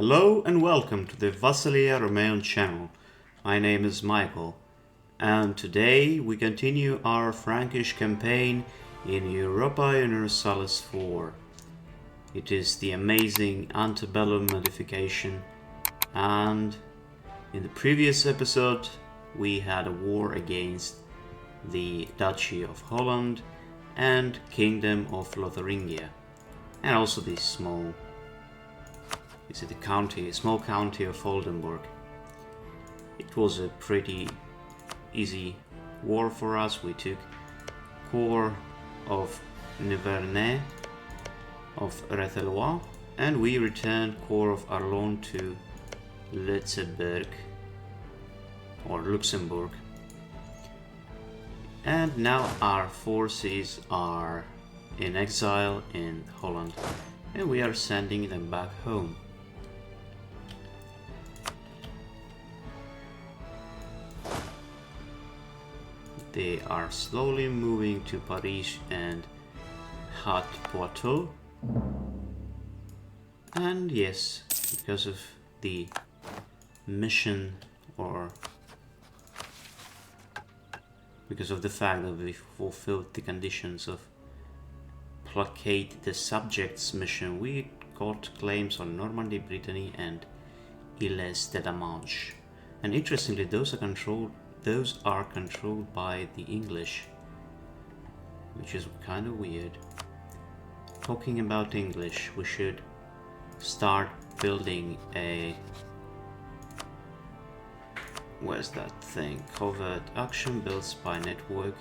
Hello and welcome to the Vassalizing channel. My name is Michael, and today we continue our Frankish campaign in Europa Universalis IV. It is the amazing Ante Bellum modification, and in the previous episode we had a war against the Duchy of Holland and Kingdom of Lotharingia, and also this small county of Oldenburg. It was a pretty easy war for us. We took core of Nivernais of Rethellois, and we returned core of Arlon to Luxemburg. And now our forces are in exile in Holland, and we are sending them back home. They are slowly moving to Paris and Haut-Poitou. And yes, because of the mission, or because of the fact that we fulfilled the conditions of placate the subjects mission, we got claims on Normandy, Brittany and Îles de la Manche. And interestingly, those are controlled by the English, which is kind of weird. Talking about English, we should start building a... where's that thing? Covert action builds by network.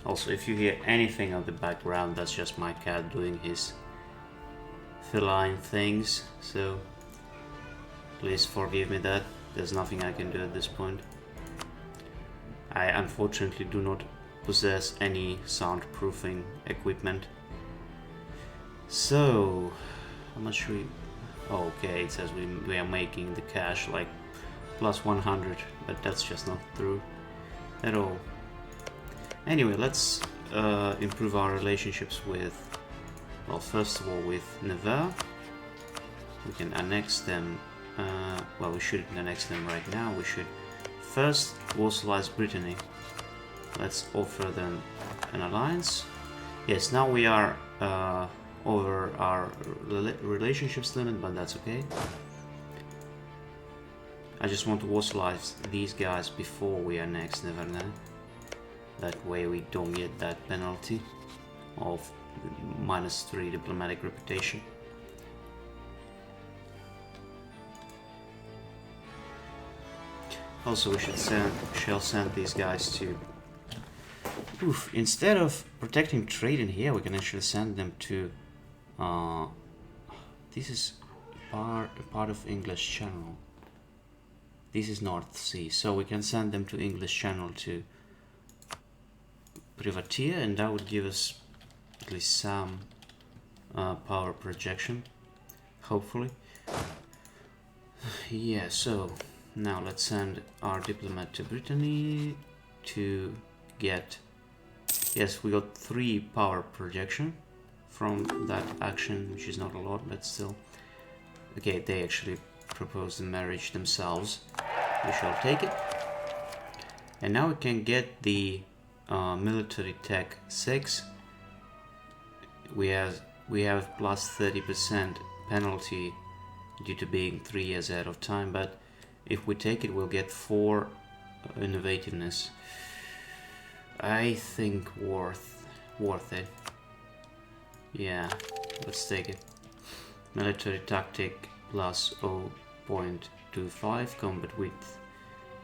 Also, if you hear anything on the background, that's just my cat doing his feline things, so please forgive me that. There's nothing I can do at this point. I unfortunately do not possess any soundproofing equipment. So, how much we... oh, okay, it says we are making the cash like plus 100, but that's just not true at all. Anyway, let's improve our relationships with, well, first of all with Nevers. We can annex them. Well, we shouldn't annex them right now. We should first vassalize Brittany. Let's offer them an alliance. Yes, now we are over our relationships limit, but that's okay. I just want to vassalize these guys before we annex Nivernais. That way we don't get that penalty of -3 diplomatic reputation. Also, we shall send these guys to... instead of protecting trade in here, we can actually send them to... this is part of English Channel. This is North Sea, so we can send them to English Channel to privateer, and that would give us at least some power projection, hopefully. Yeah, so... now let's send our diplomat to Brittany to get... yes, we got 3 power projection from that action, which is not a lot, but still. Okay, they actually proposed the marriage themselves. We shall take it. And now we can get the military tech 6. We have plus 30% penalty due to being 3 years ahead of time, but if we take it, we'll get 4 innovativeness. I think worth it. Yeah, let's take it. Military tactic plus 0.25, combat width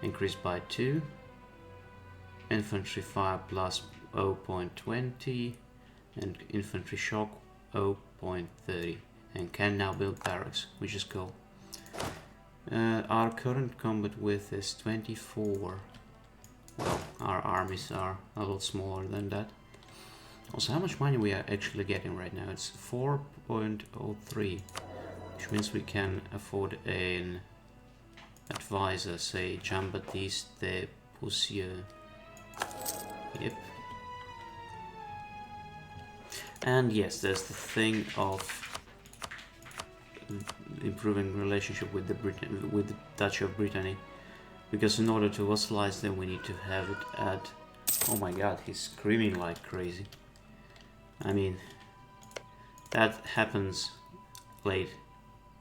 increased by 2. Infantry fire plus 0.20, and infantry shock 0.30. And can now build barracks, which is cool. Our current combat width is 24. Well, our armies are a lot smaller than that. Also, how much money we are actually getting right now? It's 4.03, which means we can afford an advisor, say Jean-Baptiste de Poussieu. Yep. And yes, there's the thing of improving relationship with the Duchy of Brittany, because in order to vassalize them we need to have it at... Oh my god, he's screaming like crazy. I mean, that happens late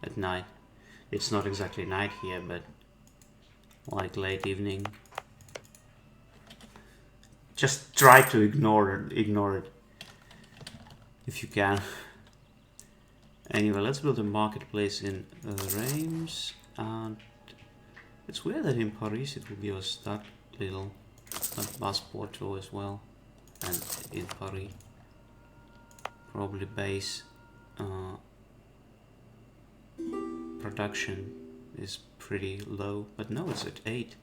at night. It's not exactly night here, but like late evening. Just try to ignore it if you can. Anyway, let's build a marketplace in Reims, and it's weird that in Paris it will give us that little Haut-Poitou as well, and in Paris probably base production is pretty low, but no, it's at 8.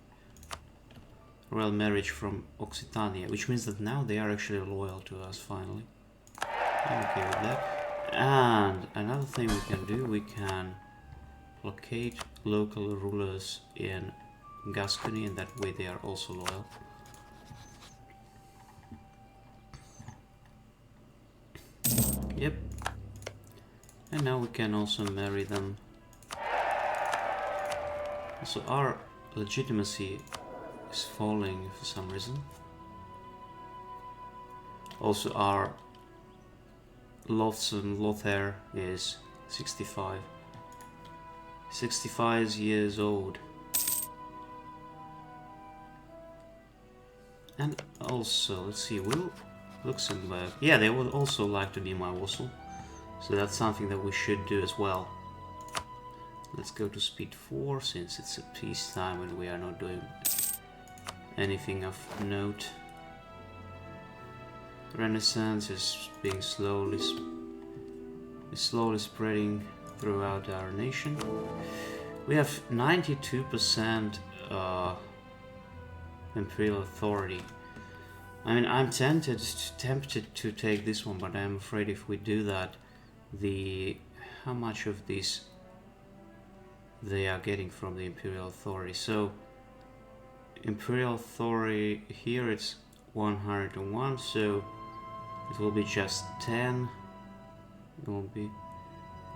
Royal marriage from Occitania, which means that now they are actually loyal to us finally. I'm okay with that. And another thing we can do, we can locate local rulers in Gascony, and that way they are also loyal. Yep. And now we can also marry them. So our legitimacy is falling for some reason. Also our Lothair is 65. 65 years old. And also, let's see, will Luxemburg... Yeah, they would also like to be my vassal. So that's something that we should do as well. Let's go to speed 4, since it's a peacetime and we are not doing anything of note. Renaissance is being slowly spreading throughout our nation. We have 92% Imperial authority. I mean, I'm tempted to take this one, but I'm afraid if we do that, how much of this they are getting from the Imperial authority. So Imperial authority here, it's 101, so it will be just 10. It will be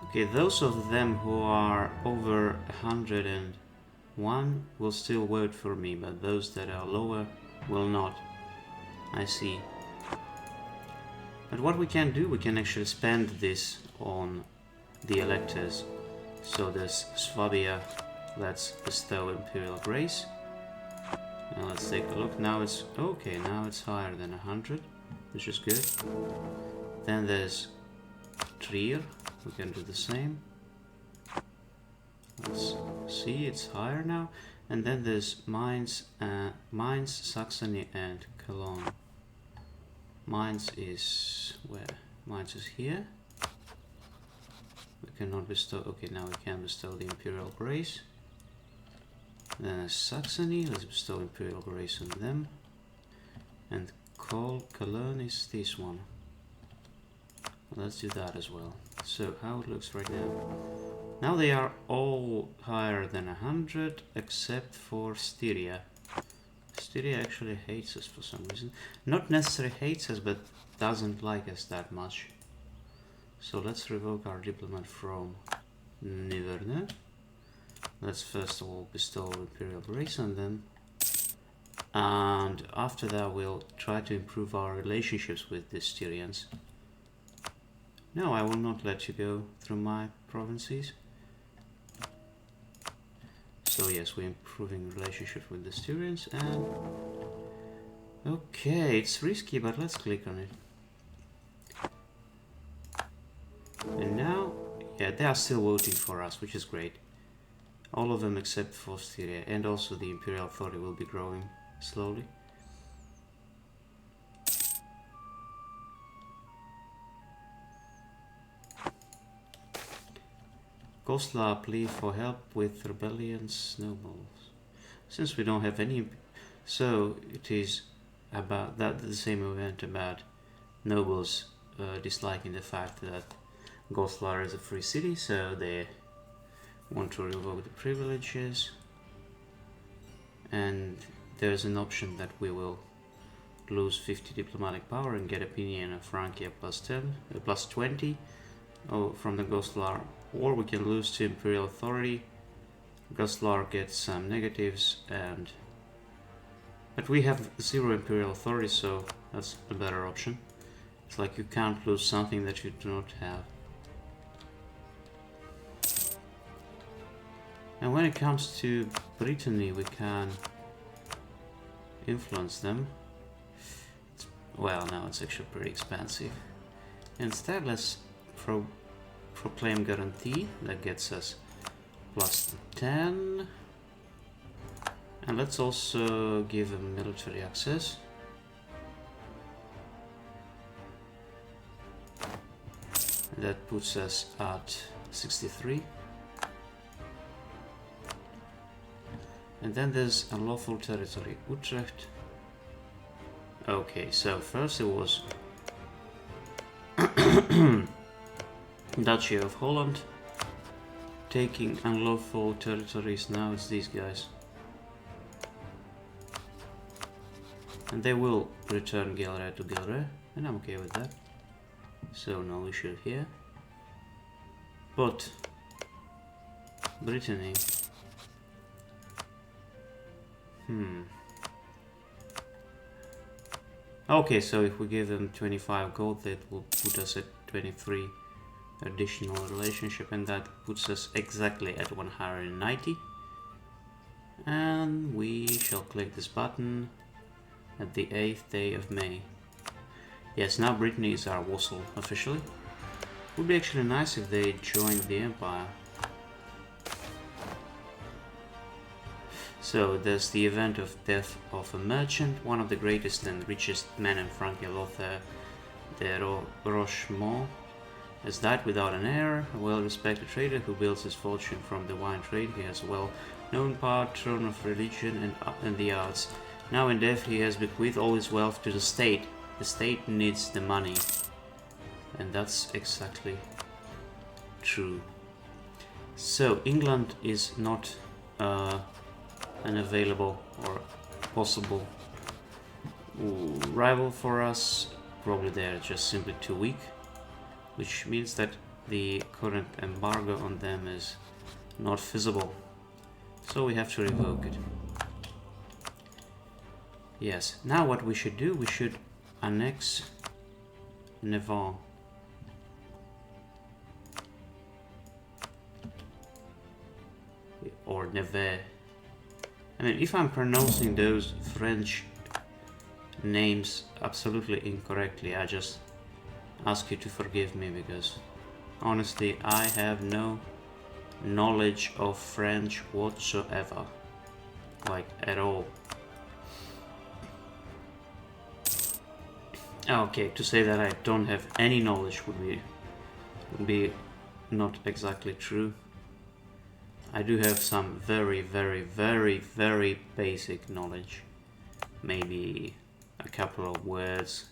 okay. Those of them who are over 101 will still vote for me, but those that are lower will not. I see. But what we can do, we can actually spend this on the electors. So there's Swabia, let's bestow Imperial Grace. Now let's take a look. Now it's okay, now it's higher than 100, which is good. Then there's Trier, we can do the same. Let's see, it's higher now. And then there's Mainz, Saxony and Cologne. Mainz is where? Mainz is here. We cannot bestow, okay, now we can bestow the Imperial Grace. Then there's Saxony, let's bestow Imperial Grace on them. And Cologne is this one. Let's do that as well. So, how it looks right now. Now they are all higher than 100, except for Styria. Styria actually hates us for some reason. Not necessarily hates us, but doesn't like us that much. So let's revoke our diplomat from Niverne. Let's first of all bestow Imperial Grace on them. And after that we'll try to improve our relationships with the Styrians. No, I will not let you go through my provinces. So yes, we're improving relationships with the Styrians, and okay, it's risky, but let's click on it. And now, yeah, they are still voting for us, which is great. All of them except for Styria, and also the Imperial authority will be growing slowly. Goslar plea for help with rebellions, nobles. Since we don't have any, so it is about that the same event about nobles disliking the fact that Goslar is a free city, so they want to revoke the privileges. And there's an option that we will lose 50 diplomatic power and get opinion of Francia plus 10, plus 20 from the Goslar or we can lose to Imperial authority. Goslar gets some negatives, but we have 0 Imperial authority, so that's a better option. It's like you can't lose something that you do not have. And when it comes to Brittany, we can influence them. Well, now it's actually pretty expensive. Instead, let's proclaim guarantee. That gets us plus 10. And let's also give them military access. That puts us at 63. And then there's unlawful territory, Utrecht. Okay, so first it was Duchy of Holland taking unlawful territories. Now it's these guys. And they will return Gelre to Gelre, and I'm okay with that. So no issue here. But Brittany. Okay, so if we give them 25 gold, that will put us at 23 additional relationship, and that puts us exactly at 190. And we shall click this button at the 8th day of May. Yes, now Brittany is our vassal officially. Would be actually nice if they joined the empire. So there's the event of death of a merchant, one of the greatest and richest men in Francia, Lothair III Rochemont, has died without an heir, a well-respected trader who builds his fortune from the wine trade. He has a well-known patron of religion and the arts. Now in death he has bequeathed all his wealth to the state. The state needs the money. And that's exactly true. So England is not an available or possible rival for us. Probably they're just simply too weak, which means that the current embargo on them is not feasible. So we have to revoke it. Yes, now what we should do, we should annex Navarre. Or Nevers. I mean, if I'm pronouncing those French names absolutely incorrectly, I just ask you to forgive me, because honestly I have no knowledge of French whatsoever, like at all. Okay, to say that I don't have any knowledge would be not exactly true. I do have some very basic knowledge. Maybe a couple of words,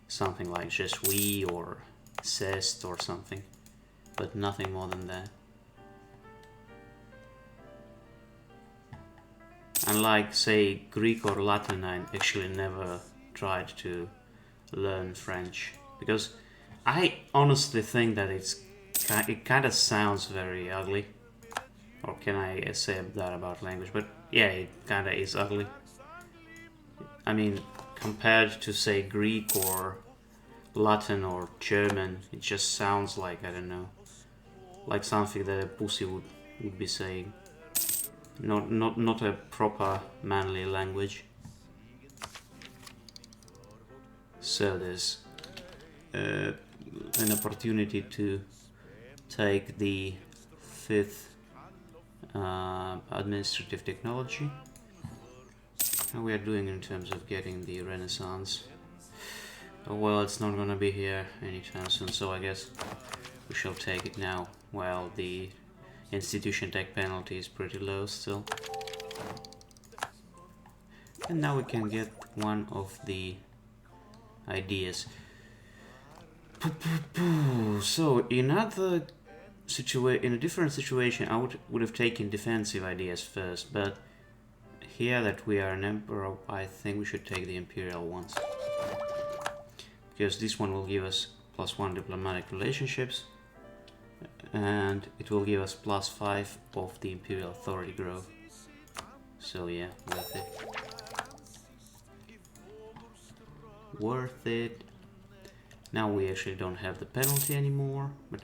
something like je suis or c'est or something, but nothing more than that. Unlike, say, Greek or Latin, I actually never tried to learn French, because I honestly think that it kind of sounds very ugly. Or can I say that about language? But yeah, it kind of is ugly. I mean, compared to, say, Greek or Latin or German, it just sounds like, I don't know, like something that a pussy would be saying. Not a proper manly language. So there's an opportunity to take the 5th administrative technology. How we are doing in terms of getting the Renaissance? Oh, well, it's not gonna be here anytime soon, so I guess we shall take it now. Well, the institution tech penalty is pretty low still. And now we can get one of the ideas. So in a different situation, I would have taken defensive ideas first, but here that we are an emperor, I think we should take the imperial ones, because this one will give us +1 diplomatic relationships. and it will give us +5 of the Imperial Authority growth. So yeah, worth it. Worth it. Now we actually don't have the penalty anymore, but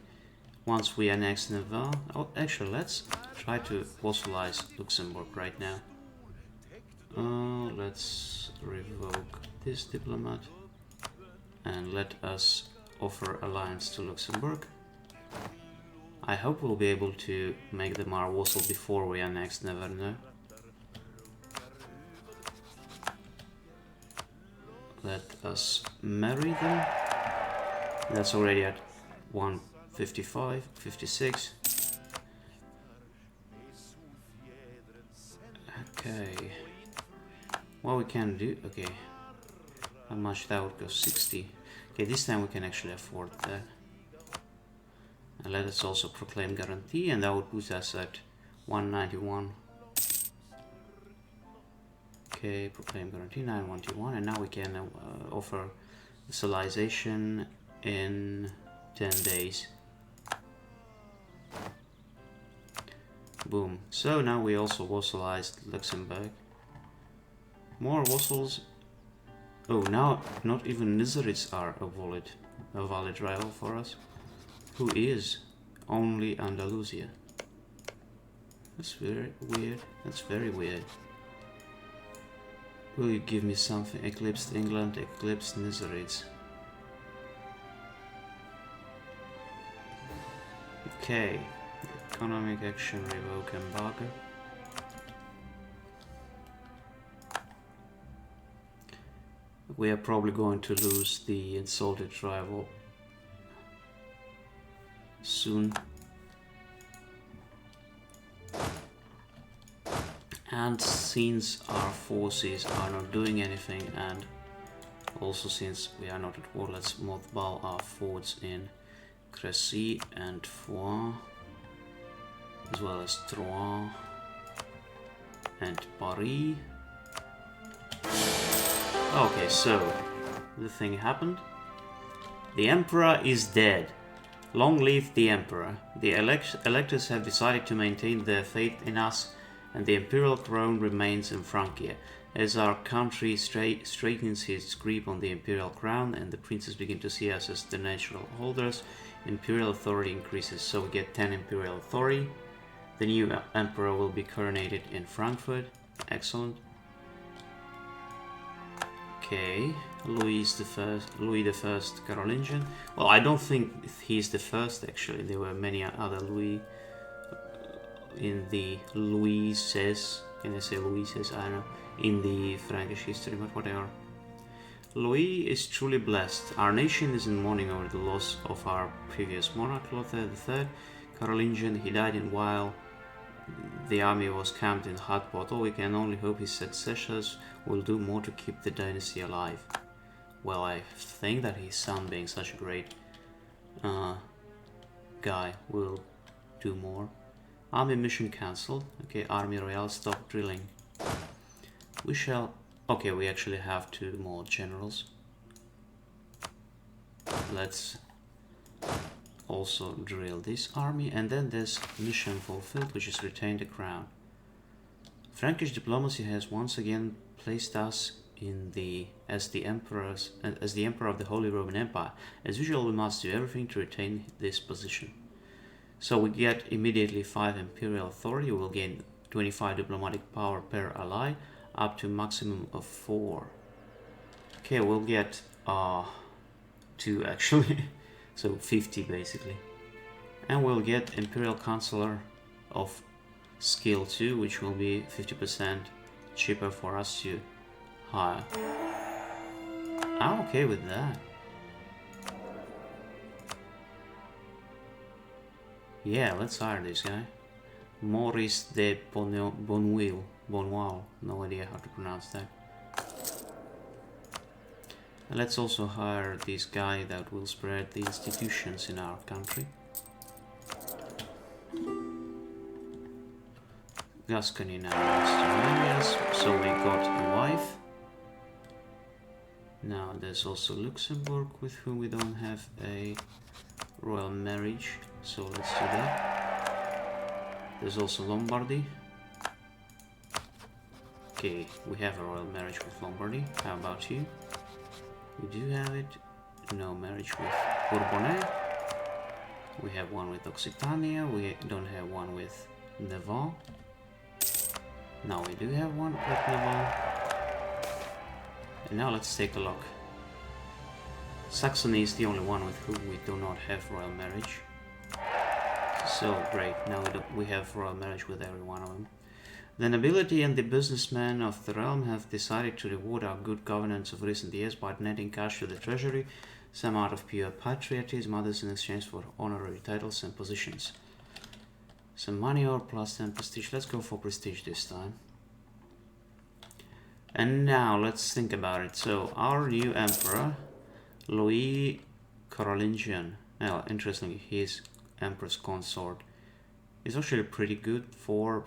once we annex Navarre... Oh, actually, let's try to vassalize Luxembourg right now. Let's revoke this diplomat and let us offer alliance to Luxembourg. I hope we'll be able to make them our vassal before we annex Navarre. Let us marry them. That's already at 155, 56. Okay. What we can do, okay. How much that would go? 60. Okay, this time we can actually afford that. And let us also proclaim guarantee, and that would put us at 191. Okay, proclaim guarantee 921, and now we can offer vassalization in 10 days. Boom. So now we also vassalized Luxembourg. More vassals. Oh, now not even Nizarids are a valid rival for us. Who is? Only Andalusia. That's very weird. That's very weird. Will you give me something? Eclipsed England, eclipsed Nizarids. Okay. Economic action, revoke embargo. We are probably going to lose the insulted rival soon. And since our forces are not doing anything, and also since we are not at war, let's mothball our forts in Crécy and Foix, as well as Troyes and Paris. Okay, so the thing happened. The Emperor is dead. Long live the Emperor. The electors have decided to maintain their faith in us, and the imperial crown remains in Francia. As our country straightens its grip on the imperial crown and the princes begin to see us as the natural holders, imperial authority increases. So we get 10 imperial authority. The new emperor will be coronated in Frankfurt. Excellent. Okay, Louis the First Carolingian. Well, I don't think he's the first actually. There were many other Louis in the Louises. Can I say Louises? I don't know. In the Frankish history, but whatever. Louis is truly blessed. Our nation is in mourning over the loss of our previous monarch, Lothair III, Carolingian. He died in while the army was camped in Haut-Poitou. We can only hope his successors will do more to keep the dynasty alive. Well, I think that his son, being such a great guy, will do more. Army mission cancelled. Okay, Army Royale, stop drilling. We shall... Okay, we actually have 2 more generals. Let's also drill this army, and then there's mission fulfilled, which is retain the crown. Frankish diplomacy has once again placed us in as the emperor of the Holy Roman Empire. As usual, we must do everything to retain this position. So we get immediately 5 imperial authority. We will gain 25 diplomatic power per ally, up to maximum of 4. Okay, we'll get 2 actually. So 50 basically. And we'll get Imperial Counselor of Skill 2, which will be 50% cheaper for us to hire. I'm okay with that. Yeah, let's hire this guy. Maurice de Bonwil. No idea how to pronounce that. And let's also hire this guy that will spread the institutions in our country. Gascony now wants to marry us, so we got a wife. Now there's also Luxembourg, with whom we don't have a royal marriage. So let's do that. There's also Lombardy. Okay, we have a royal marriage with Lombardy. How about you? We do have it. No marriage with Bourbonnais. We have one with Occitania. We don't have one with Navarre. Now we do have one with Navarre. And now let's take a look. Saxony is the only one with whom we do not have royal marriage. So great, now we have royal marriage with every one of them. The nobility and the businessmen of the realm have decided to reward our good governance of recent years by netting cash to the treasury, some out of pure patriotism, others in exchange for honorary titles and positions. Some money or plus 10 prestige. Let's go for prestige this time. And now let's think about it. So our new emperor, Louis Carolingian. Now, interestingly, his empress consort is actually pretty good. 4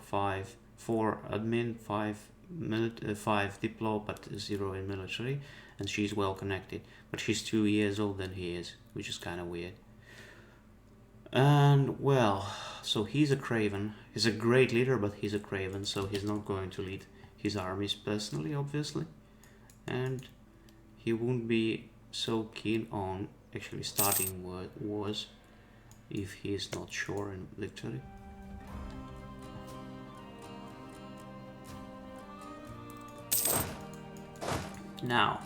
admin, 5 diplo, but 0 in military, and she's well connected. But she's 2 years older than he is, which is kind of weird. And well, so he's a craven. He's a great leader, but he's a craven, so he's not going to lead his armies personally, obviously, and he won't be so keen on actually starting wars if he is not sure in victory. Now,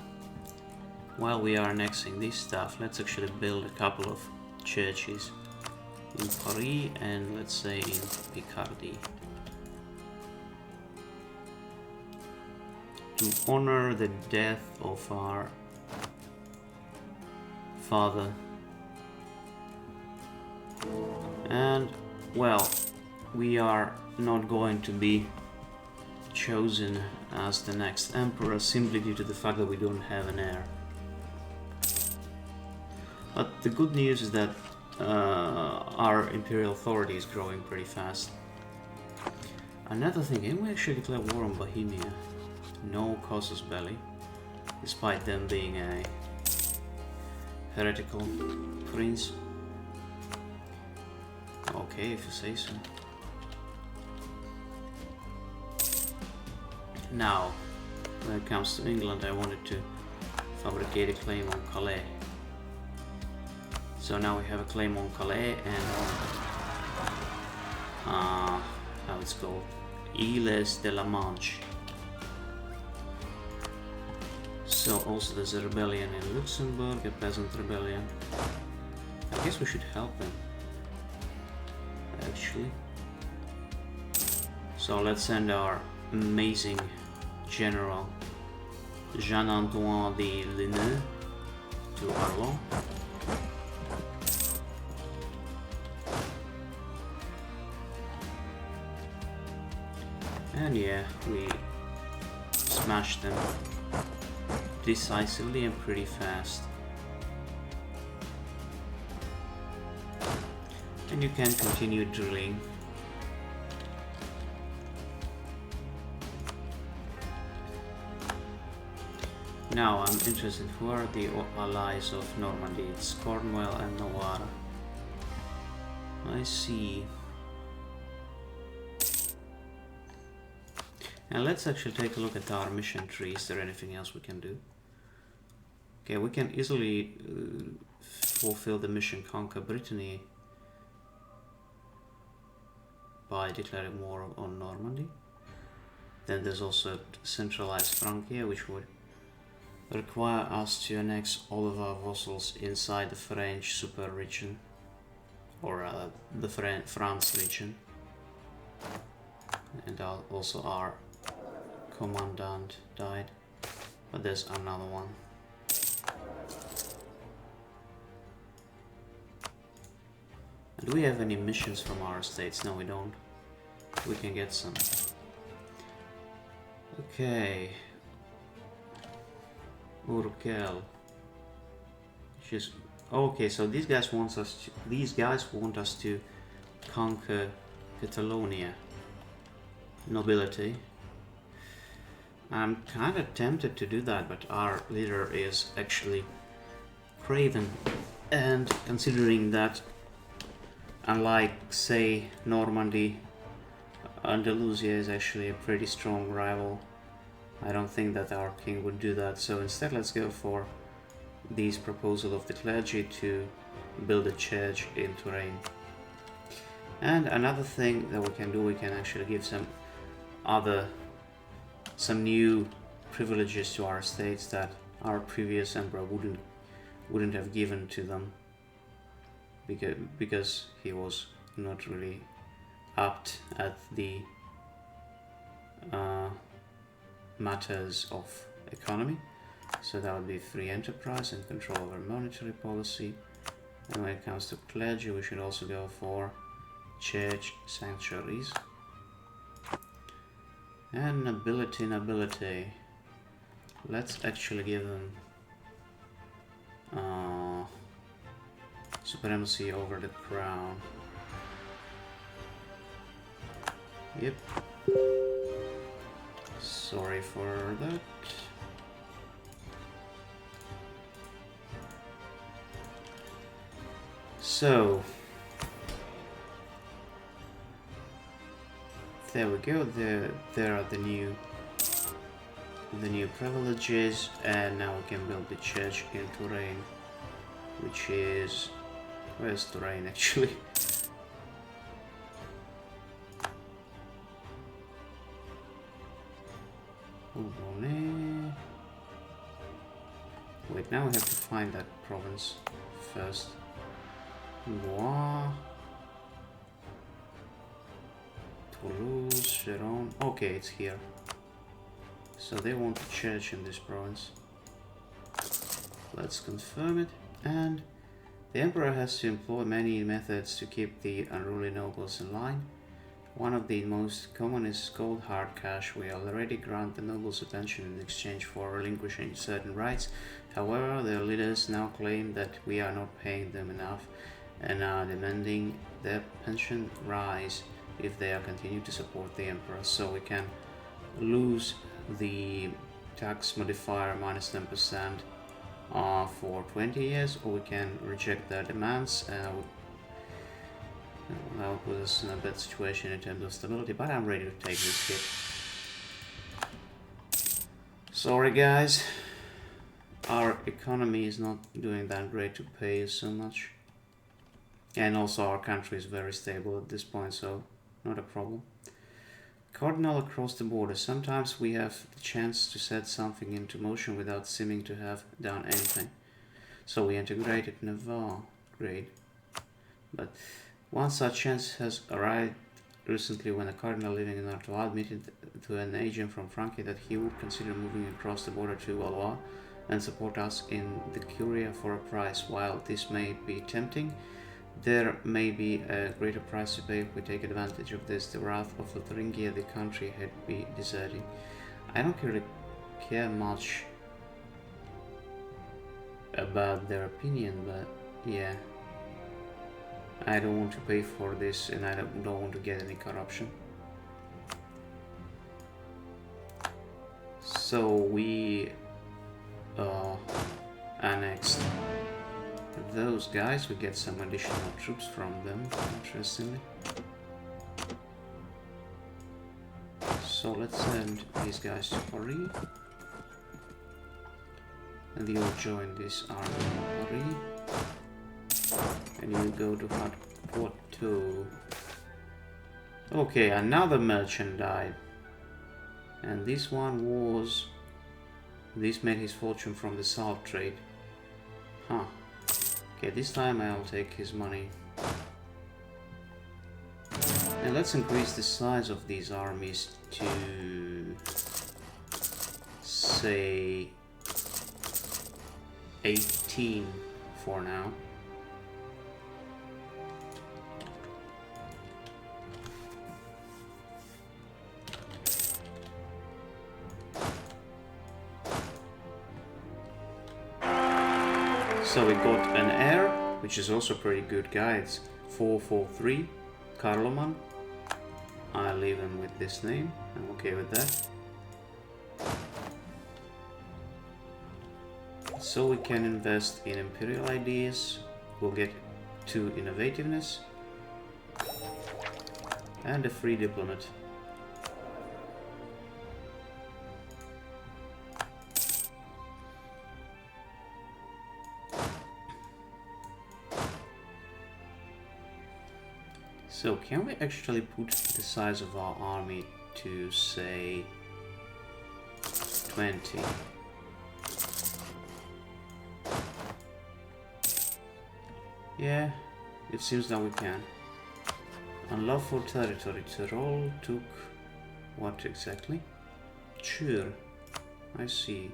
while we are annexing this stuff, let's actually build a couple of churches in Paris and let's say in Picardy to honor the death of our father. And well, we are not going to be chosen as the next emperor simply due to the fact that we don't have an heir. But the good news is that our imperial authority is growing pretty fast. Another thing, can we actually declare war on Bohemia? No casus belli, despite them being a heretical prince. Okay, if you say so. Now, when it comes to England, I wanted to fabricate a claim on Calais. So now we have a claim on Calais and on, how it's called, Îles de la Manche. So also there's a rebellion in Luxembourg, a peasant rebellion. I guess we should help them, actually. So let's send our amazing general Jean-Antoine de Lineux to Arlon. And yeah, we smashed them decisively and pretty fast. And you can continue drilling. Now I'm interested, who are the allies of Normandy? It's Cornwall and Navarre. I see. And let's actually take a look at our mission tree. Is there anything else we can do? Okay, we can easily fulfill the mission Conquer Brittany by declaring war on Normandy. Then there's also centralized Francia, which would require us to annex all of our vassals inside the French super region, or the France region. And also our commandant died, but there's another one. Do we have any missions from our states? No, we don't. We can get some. Okay. Urkel. Just okay. So these guys want us to conquer Catalonia. Nobility. I'm kind of tempted to do that, but our leader is actually craven, and considering that unlike, say, Normandy, Andalusia is actually a pretty strong rival. I don't think that our king would do that, so instead let's go for this proposal of the clergy to build a church in Touraine. And another thing that we can do, we can actually give some new privileges to our states that our previous emperor wouldn't have given to them, because he was not really apt at the matters of economy. So that would be free enterprise and control over monetary policy. And when it comes to clergy, we should also go for church sanctuaries. And nobility. Let's actually give them supremacy over the crown. Yep. Sorry for that. So there we go. There are the new privileges, and now we can build the church in Touraine, which is, where's Touraine actually? Wait, now we have to find that province first. Blois, Toulouse, Géronne. Okay, it's here. So they want a church in this province. Let's confirm it. And the emperor has to employ many methods to keep the unruly nobles in line. One of the most common is called hard cash. We already grant the nobles a pension in exchange for relinquishing certain rights. However, their leaders now claim that we are not paying them enough and are demanding their pension rise if they are continue to support the emperor. So we can lose the tax modifier minus 10% for 20 years, or we can reject their demands. That will put us in a bad situation in terms of stability, but I'm ready to take this hit. Sorry guys, our economy is not doing that great to pay us so much. And also our country is very stable at this point, so not a problem. Cardinal across the border. Sometimes we have the chance to set something into motion without seeming to have done anything. So we integrated Navarre. Great. But one such chance has arrived recently when a cardinal living in Artois admitted to an agent from Francia that he would consider moving across the border to Valois and support us in the Curia for a price. While this may be tempting, there may be a greater price to pay if we take advantage of this. The wrath of Lotharingia, the country had be deserting. I don't really care much about their opinion, but yeah. I don't want to pay for this, and I don't want to get any corruption. So we annexed those guys. We get some additional troops from them, interestingly. So let's send these guys to Paris. And you'll join this army in Paris. And you go to Haut-Poitou. Okay, another merchant died. And this made his fortune from the salt trade. Huh. Okay, this time I'll take his money. And let's increase the size of these armies to, say, 18 for now. So we got an heir, which is also pretty good guy. It's 443, Carloman. I leave him with this name. I'm okay with that. So we can invest in Imperial ideas. We'll get 2 innovativeness. And a free diplomat. So, can we actually put the size of our army to, say, 20? Yeah, it seems that we can. Unlawful territory. Tyrol took what exactly? Sure, I see.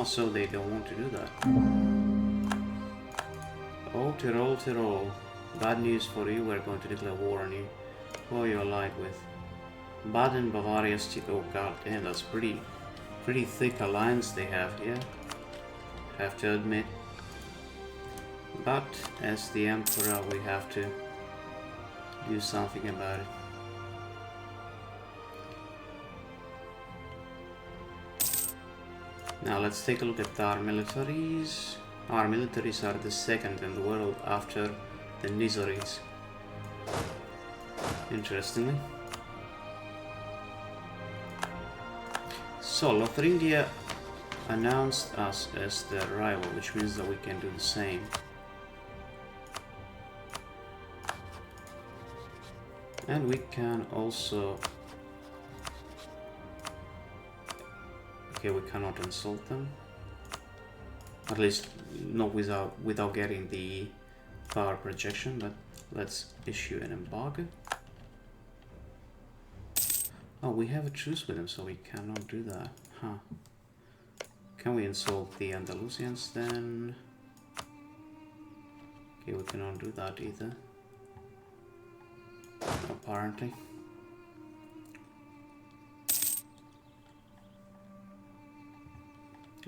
So they don't want to do that. Oh, Tyrol, Tyrol. Bad news for you, we're going to declare war on you. Who are you allied with? Baden, Bavaria, oh god damn, that's pretty thick alliance they have here. Have to admit. But as the Emperor, we have to do something about it. Now let's take a look at our militaries. Our militaries are the second in the world after the Nizaris. Interestingly. So Lotharingia announced us as their rival, which means that we can do the same. And we can also... Okay, we cannot insult them. At least not without getting the power projection, but let's issue an embargo. Oh, we have a truce with them, so we cannot do that. Huh. Can we insult the Andalusians then? Okay, we cannot do that either. Apparently.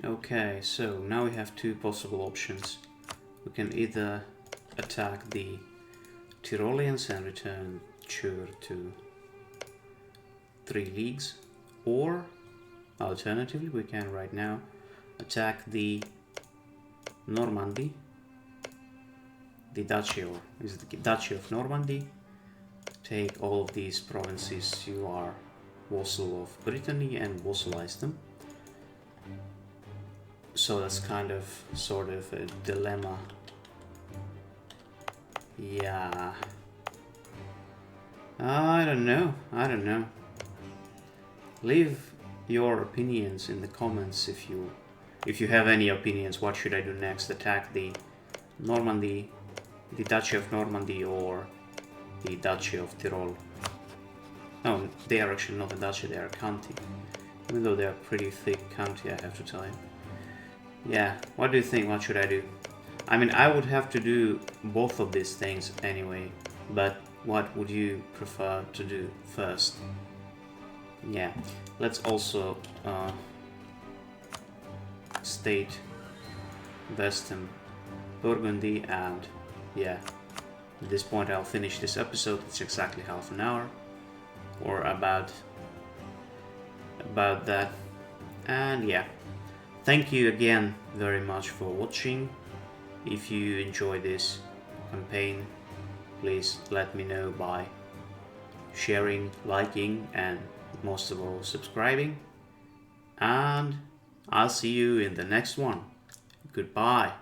Okay, so now we have two possible options. We can either attack the Tyroleans and return Chur to 3 leagues, or alternatively we can right now attack the Normandy, the Duchy of Normandy, take all of these provinces you are vassal of Brittany and vassalize them. So that's kind of, sort of a dilemma. Yeah. I don't know. Leave your opinions in the comments if you have any opinions. What should I do next? Attack the Normandy, the Duchy of Normandy, or the Duchy of Tyrol? No, they are actually not a duchy, they are a county. Even though they are pretty thick county, I have to tell you. Yeah, what do you think? What should I do? I mean, I would have to do both of these things anyway, but what would you prefer to do first? Yeah, let's also state Western Burgundy, and yeah, at this point I'll finish this episode. It's exactly half an hour, or about that, and yeah. Thank you again very much for watching. If you enjoy this campaign, please let me know by sharing, liking, and most of all subscribing. And I'll see you in the next one. Goodbye.